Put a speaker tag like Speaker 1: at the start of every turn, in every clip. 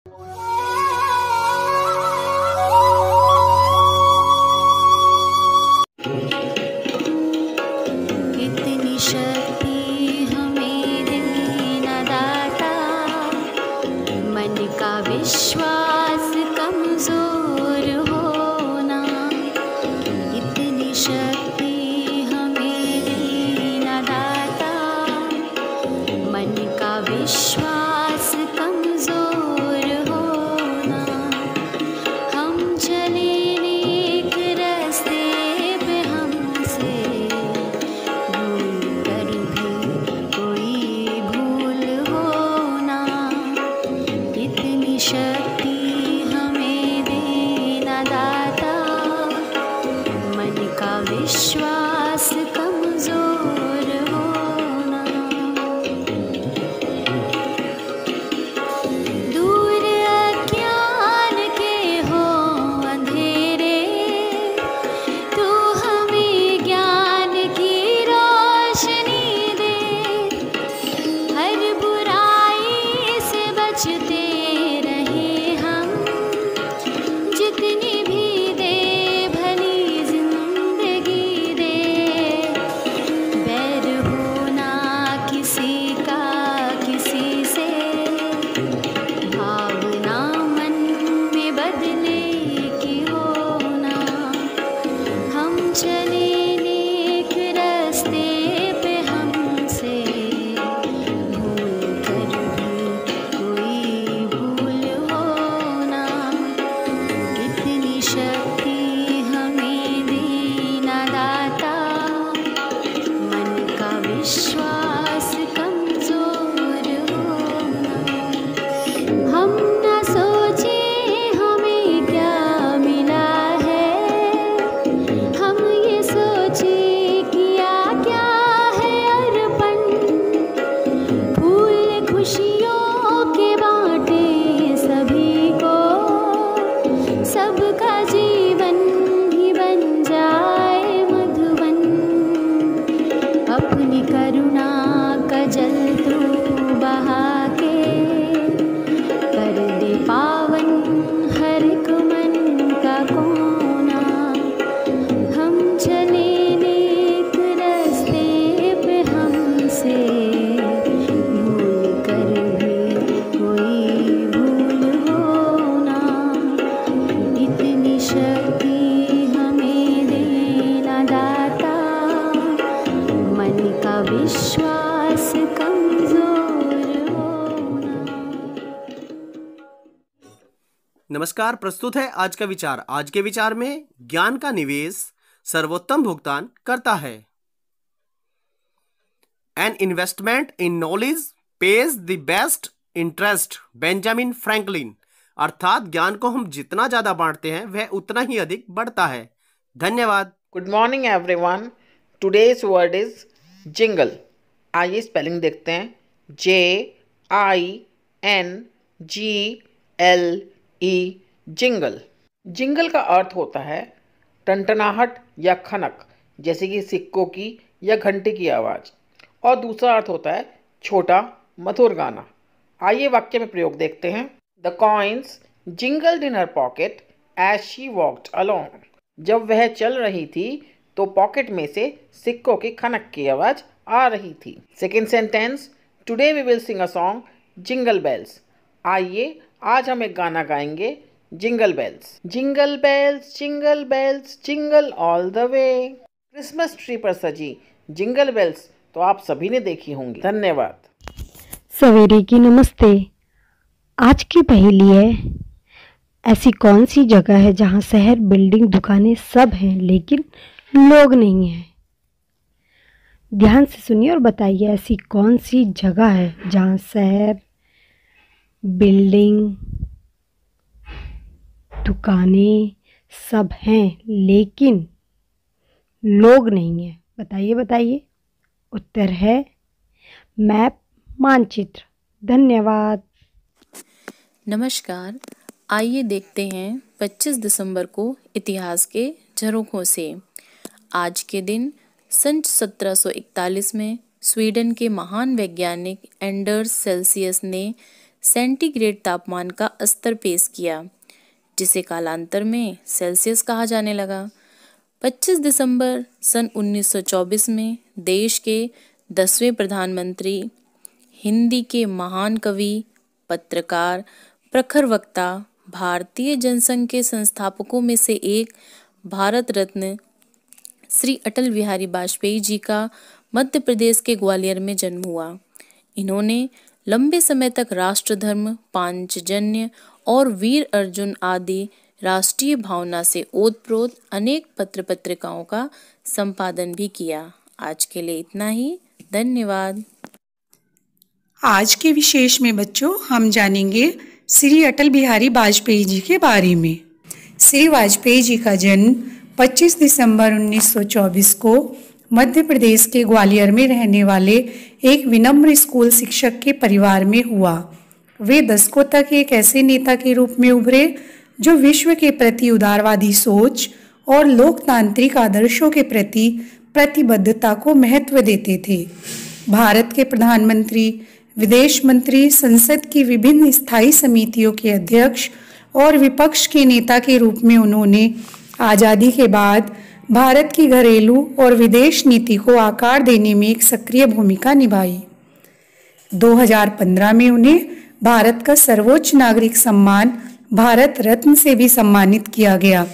Speaker 1: इतनी शक्ति हमें देना दाता, मन का विश्वास कमजोर होना। इतनी शक्ति हमें देना दाता, मन का विश्वास कमजोर होना। हम चले नेक रास्ते पे, हमसे भूल कर भी कोई भूल होना। इतनी शक्ति हमें देना दाता, मन का विश्वास कमजोर होना। दूर अज्ञान के हो अंधेरे, तू हमें ज्ञान की रोशनी दे। हर बुराई से बचते रहे हम, जितनी भी दे भली जिंदगी दे। बैर होना किसी का किसी से, भावना मन में बदले की होना। हम चले नेक रास्ते पे, हमसे भूल कर भी कोई भूल होना। इतनी शक्ति हमें देना दाता, मन का विश्वास कमजोर होना। हम न सोचे हमें क्या मिला है, हम ये सोचे किया क्या है अर्पण। फूल खुशियों के बांटे सभी को, सबका जीवन भी बन जाए मधुबन। अपनी करुणा का जल तू बहा के, कर दे पावन हर एक मन का कोना। हम चले नेक रास्ते पे, हमसे भूल कर भी कोई भूल होना। इतनी शक्ति हमें देना दाता, मन का विश्वास कमजोर होना।
Speaker 2: नमस्कार, प्रस्तुत है आज का विचार। आज के विचार में ज्ञान का निवेश सर्वोत्तम भुगतान करता है। An investment in knowledge page the best interest, Benjamin Franklin. अर्थात ज्ञान को हम जितना ज्यादा बांटते हैं वह उतना ही अधिक बढ़ता है। धन्यवाद।
Speaker 3: Good morning everyone. Today's word is jingle. आइए स्पेलिंग देखते हैं। JINGLE, jingle. जिंगल का अर्थ होता है टनटनाहट या खनक, जैसे कि सिक्कों की या घंटे की आवाज़। और दूसरा अर्थ होता है छोटा मधुर गाना। आइए वाक्य में प्रयोग देखते हैं। The coins jingled in her pocket as she walked along. जब वह चल रही थी तो पॉकेट में से सिक्कों की खनक की आवाज़ आ रही थी। Second sentence, today we will sing a song jingle bells. आइए आज हम एक गाना गाएंगे, jingle bells. Jingle bells jingle bells jingle all the way. Christmas tree पर सजी जिंगल बेल्स तो आप सभी ने देखी होंगी। धन्यवाद।
Speaker 4: सवेरे की नमस्ते। आज की पहेली है, ऐसी कौन सी जगह है जहाँ शहर, बिल्डिंग, दुकानें सब हैं लेकिन लोग नहीं हैं। ध्यान से सुनिए और बताइए, ऐसी कौन सी जगह है जहाँ शहर, बिल्डिंग, दुकानें सब हैं लेकिन लोग नहीं हैं। बताइए बताइए। उत्तर है मैप, मानचित्र। धन्यवाद।
Speaker 5: नमस्कार, आइए देखते हैं 25 दिसंबर को इतिहास के झरोखों से। आज के दिन सन 1741 में स्वीडन के महान वैज्ञानिक एंडर्स सेल्सियस ने सेंटीग्रेड तापमान का स्तर पेश किया, जिसे कालांतर में सेल्सियस कहा जाने लगा। 25 दिसंबर सन 1924 में देश के 10वें प्रधानमंत्री, हिंदी के महान कवि, पत्रकार, प्रखर वक्ता, भारतीय जनसंघ के संस्थापकों में से एक, भारत रत्न श्री अटल बिहारी वाजपेयी जी का मध्य प्रदेश के ग्वालियर में जन्म हुआ। इन्होंने लंबे समय तक राष्ट्रधर्म, पांचजन्य और वीर अर्जुन आदि राष्ट्रीय भावना से ओतप्रोत अनेक पत्र पत्रिकाओं का संपादन भी किया। आज के लिए इतना ही। धन्यवाद।
Speaker 6: आज के विशेष में बच्चों हम जानेंगे श्री अटल बिहारी वाजपेयी जी के बारे में। श्री वाजपेयी जी का जन्म 25 दिसंबर 1924 को मध्य प्रदेश के ग्वालियर में रहने वाले एक विनम्र स्कूल शिक्षक के परिवार में हुआ। वे दशकों तक एक ऐसे नेता के रूप में उभरे जो विश्व के प्रति उदारवादी सोच और लोकतांत्रिक आदर्शों के प्रति प्रतिबद्धता को महत्व देते थे। भारत के प्रधानमंत्री, विदेश मंत्री, संसद की विभिन्न स्थायी समितियों के अध्यक्ष और विपक्ष के नेता के रूप में उन्होंने आज़ादी के बाद भारत की घरेलू और विदेश नीति को आकार देने में एक सक्रिय भूमिका निभाई। 2015 में उन्हें भारत का सर्वोच्च नागरिक सम्मान भारत रत्न से भी सम्मानित किया गया।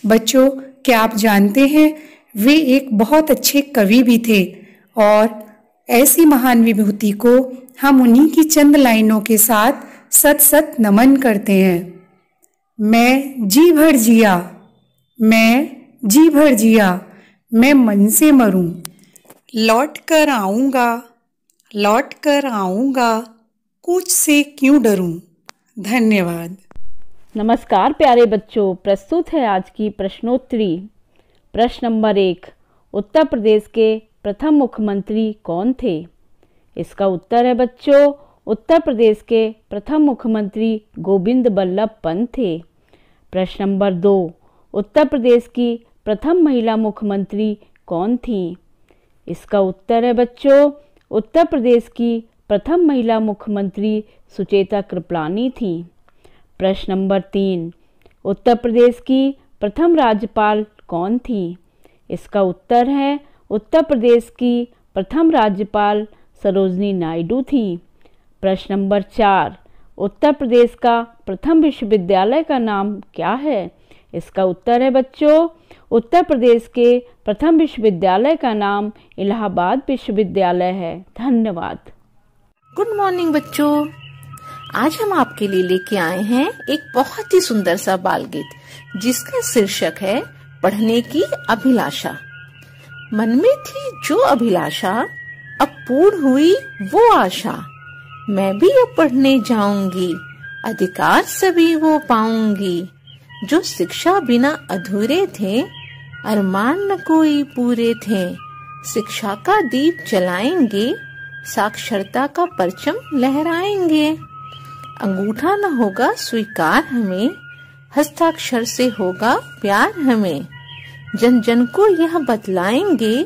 Speaker 6: बच्चों, क्या आप जानते हैं वे एक बहुत अच्छे कवि भी थे और ऐसी महान विभूति को हम उन्हीं की चंद लाइनों के साथ सत सत नमन करते हैं। मैं जी भर जिया, मैं जी भर जिया, मैं मन से मरूं, लौट कर आऊँगा, लौट कर आऊँगा, कुछ से क्यों डरूं। धन्यवाद।
Speaker 7: नमस्कार प्यारे बच्चों, प्रस्तुत है आज की प्रश्नोत्तरी। प्रश्न नंबर 1, उत्तर प्रदेश के प्रथम मुख्यमंत्री कौन थे? इसका उत्तर है बच्चों, उत्तर प्रदेश के प्रथम मुख्यमंत्री गोविंद बल्लभ पंत थे। प्रश्न नंबर 2, उत्तर प्रदेश की प्रथम महिला मुख्यमंत्री कौन थी? इसका उत्तर है बच्चों, उत्तर प्रदेश की प्रथम महिला मुख्यमंत्री सुचेता कृपलानी थी। प्रश्न नंबर 3, उत्तर प्रदेश की प्रथम राज्यपाल कौन थी? इसका उत्तर है, उत्तर प्रदेश की प्रथम राज्यपाल सरोजनी नायडू थी। प्रश्न नंबर 4, उत्तर प्रदेश का प्रथम विश्वविद्यालय का नाम क्या है? इसका उत्तर है बच्चों, उत्तर प्रदेश के प्रथम विश्वविद्यालय का नाम इलाहाबाद विश्वविद्यालय है। धन्यवाद।
Speaker 8: गुड मॉर्निंग बच्चों, आज हम आपके लिए लेके आए हैं एक बहुत ही सुंदर सा बाल गीत जिसका शीर्षक है पढ़ने की अभिलाषा। मन में थी जो अभिलाषा, अब पूर्ण हुई वो आशा। मैं भी अब पढ़ने जाऊंगी, अधिकार सभी वो पाऊंगी। जो शिक्षा बिना अधूरे थे, अरमान न कोई पूरे थे। शिक्षा का दीप जलाएंगे, साक्षरता का परचम लहराएंगे। अंगूठा न होगा स्वीकार हमें, हस्ताक्षर से होगा प्यार हमें। जन जन को यह बतलाएंगे,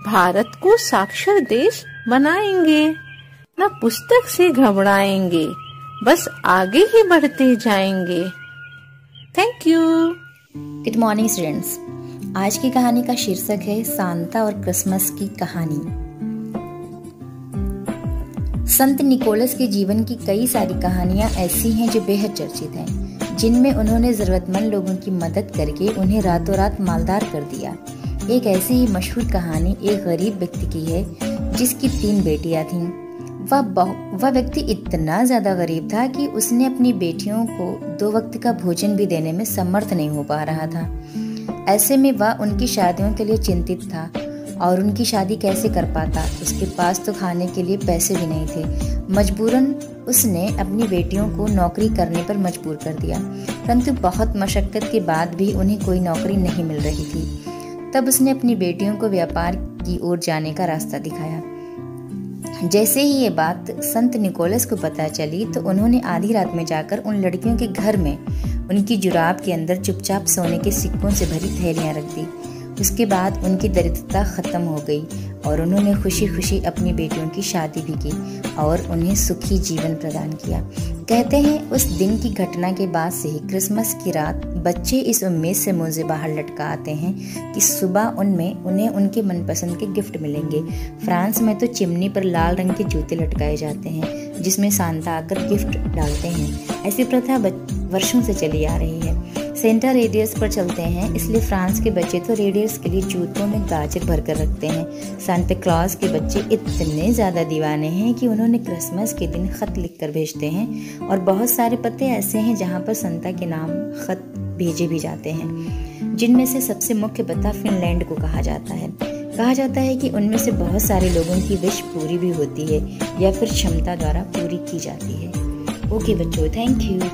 Speaker 8: भारत को साक्षर देश बनाएंगे। न पुस्तक से घबराएंगे, बस आगे ही बढ़ते जाएंगे। Thank you.
Speaker 9: Good morning students, आज की कहानी का शीर्षक है सांता और क्रिसमस की कहानी। संत निकोलस के जीवन की कई सारी कहानियां ऐसी हैं जो बेहद चर्चित हैं, जिनमें उन्होंने जरूरतमंद लोगों की मदद करके उन्हें रातों रात मालदार कर दिया। एक ऐसी ही मशहूर कहानी एक गरीब व्यक्ति की है जिसकी 3 बेटियां थीं। वह व्यक्ति इतना ज्यादा गरीब था कि उसने अपनी बेटियों को 2 वक्त का भोजन भी देने में समर्थ नहीं हो पा रहा था। ऐसे में वह उनकी शादियों के लिए चिंतित था और उनकी शादी कैसे कर पाता। उसके पास तो खाने के लिए पैसे भी नहीं थे। मजबूरन उसने अपनी बेटियों को नौकरी करने पर मजबूर कर दिया, परंतु बहुत मशक्कत के बाद भी उन्हें कोई नौकरी नहीं मिल रही थी। तब उसने अपनी बेटियों को व्यापार की ओर जाने का रास्ता दिखाया। जैसे ही ये बात संत निकोलस को पता चली तो उन्होंने आधी रात में जाकर उन लड़कियों के घर में उनकी जुराब के अंदर चुपचाप सोने के सिक्कों से भरी थैलियां रख दी। उसके बाद उनकी दरिद्रता ख़त्म हो गई और उन्होंने खुशी खुशी अपनी बेटियों की शादी भी की और उन्हें सुखी जीवन प्रदान किया। कहते हैं उस दिन की घटना के बाद से ही क्रिसमस की रात बच्चे इस उम्मीद से मुँह से बाहर लटका आते हैं कि सुबह उन्हें उनके मनपसंद के गिफ्ट मिलेंगे। फ्रांस में तो चिमनी पर लाल रंग के जूते लटकाए जाते हैं जिसमें सांता आकर गिफ्ट डालते हैं। ऐसी प्रथा वर्षों से चली आ रही है। सेंटा रेडियस पर चलते हैं, इसलिए फ्रांस के बच्चे तो रेडियस के लिए जूतों में गाजर भर कर रखते हैं। सांता क्लॉज के बच्चे इतने ज़्यादा दीवाने हैं कि उन्होंने क्रिसमस के दिन खत लिख कर भेजते हैं और बहुत सारे पते ऐसे हैं जहाँ पर संता के नाम खत भेजे भी जाते हैं, जिनमें से सबसे मुख्य पता फिनलैंड को कहा जाता है। कहा जाता है कि उनमें से बहुत सारे लोगों की विश पूरी भी होती है या फिर क्षमता द्वारा पूरी की जाती है। ओके बच्चों, थैंक यू।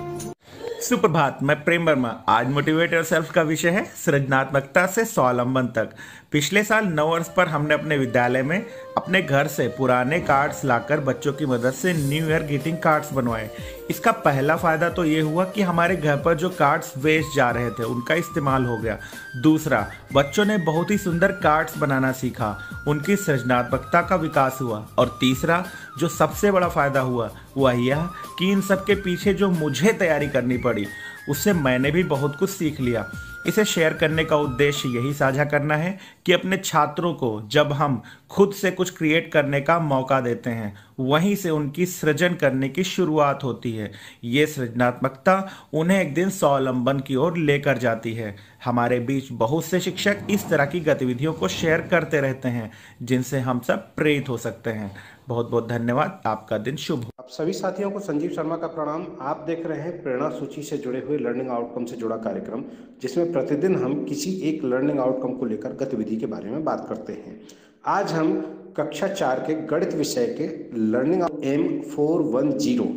Speaker 10: सुप्रभात, मैं प्रेम वर्मा। आज मोटिवेट योरसेल्फ का विषय है सृजनात्मकता से स्वावलंबन तक। पिछले साल नव वर्ष पर हमने अपने विद्यालय में अपने घर से पुराने कार्ड्स लाकर बच्चों की मदद से न्यू ईयर ग्रीटिंग कार्ड्स बनवाए। इसका पहला फायदा तो ये हुआ कि हमारे घर पर जो कार्ड्स वेस्ट जा रहे थे उनका इस्तेमाल हो गया। दूसरा, बच्चों ने बहुत ही सुंदर कार्ड्स बनाना सीखा, उनकी सृजनात्मकता का विकास हुआ। और तीसरा जो सबसे बड़ा फायदा हुआ वह यह कि इन सब के पीछे जो मुझे तैयारी करनी पड़ी उससे मैंने भी बहुत कुछ सीख लिया। इसे शेयर करने का उद्देश्य यही साझा करना है कि अपने छात्रों को जब हम खुद से कुछ क्रिएट करने का मौका देते हैं वहीं से उनकी सृजन करने की शुरुआत होती है। ये सृजनात्मकता उन्हें एक दिन स्वावलंबन की ओर लेकर जाती है। हमारे बीच बहुत से शिक्षक इस तरह की गतिविधियों को शेयर करते रहते हैं जिनसे हम सब प्रेरित हो सकते हैं। बहुत बहुत धन्यवाद। आपका दिन शुभ हो।
Speaker 2: आप सभी साथियों को संजीव शर्मा का प्रणाम। आप देख रहे हैं प्रेरणा सूची से जुड़े हुए लर्निंग आउटकम से जुड़ा कार्यक्रम, जिसमें प्रतिदिन हम किसी एक लर्निंग आउटकम को लेकर गतिविधि के बारे में बात करते हैं। आज हम कक्षा 4 के गणित विषय के लर्निंग M410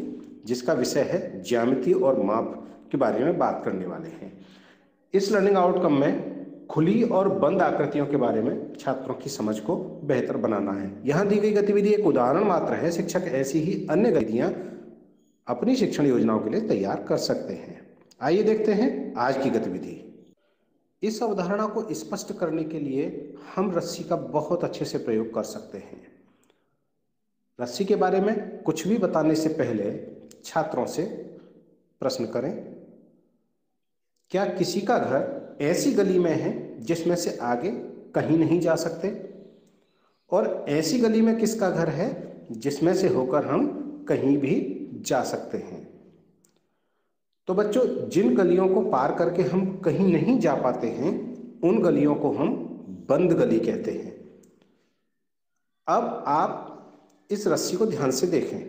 Speaker 2: जिसका विषय है ज्यामिति और माप के बारे में बात करने वाले हैं। इस लर्निंग आउटकम में खुली और बंद आकृतियों के बारे में छात्रों की समझ को बेहतर बनाना है। यहाँ दी गई गतिविधि एक उदाहरण मात्र है। शिक्षक ऐसी ही अन्य गतिविधियां अपनी शिक्षण योजनाओं के लिए तैयार कर सकते हैं। आइए देखते हैं आज की गतिविधि। इस अवधारणा को स्पष्ट करने के लिए हम रस्सी का बहुत अच्छे से प्रयोग कर सकते हैं। रस्सी के बारे में कुछ भी बताने से पहले छात्रों से प्रश्न करें, क्या किसी का घर ऐसी गली में है जिसमें से आगे कहीं नहीं जा सकते? और ऐसी गली में किसका घर है जिसमें से होकर हम कहीं भी जा सकते हैं? तो बच्चों, जिन गलियों को पार करके हम कहीं नहीं जा पाते हैं उन गलियों को हम बंद गली कहते हैं। अब आप इस रस्सी को ध्यान से देखें।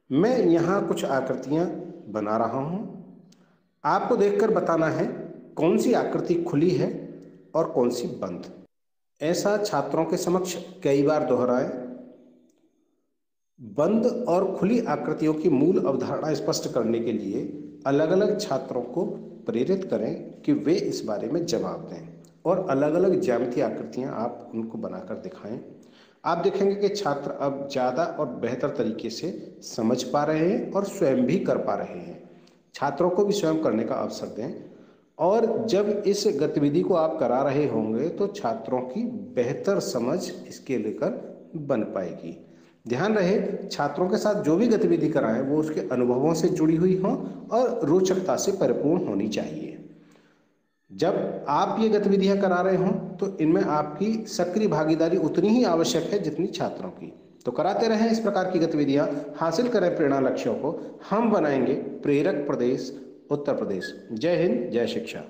Speaker 2: मैं यहाँ कुछ आकृतियाँ बना रहा हूँ। आपको देखकर बताना है कौन सी आकृति खुली है और कौन सी बंद। ऐसा छात्रों के समक्ष कई बार दोहराएं। बंद और खुली आकृतियों की मूल अवधारणा स्पष्ट करने के लिए अलग अलग छात्रों को प्रेरित करें कि वे इस बारे में जवाब दें और अलग अलग ज्यामितीय आकृतियां आप उनको बनाकर दिखाएं। आप देखेंगे कि छात्र अब ज़्यादा और बेहतर तरीके से समझ पा रहे हैं और स्वयं भी कर पा रहे हैं। छात्रों को भी स्वयं करने का अवसर दें और जब इस गतिविधि को आप करा रहे होंगे तो छात्रों की बेहतर समझ इसके लेकर बन पाएगी। ध्यान रहे, छात्रों के साथ जो भी गतिविधि कराएं वो उसके अनुभवों से जुड़ी हुई हो और रोचकता से परिपूर्ण होनी चाहिए। जब आप ये गतिविधियां करा रहे हों तो इनमें आपकी सक्रिय भागीदारी उतनी ही आवश्यक है जितनी छात्रों की। तो कराते रहें इस प्रकार की गतिविधियां, हासिल करें प्रेरणा लक्ष्यों को। हम बनाएंगे प्रेरक प्रदेश उत्तर प्रदेश। जय हिंद, जय शिक्षा।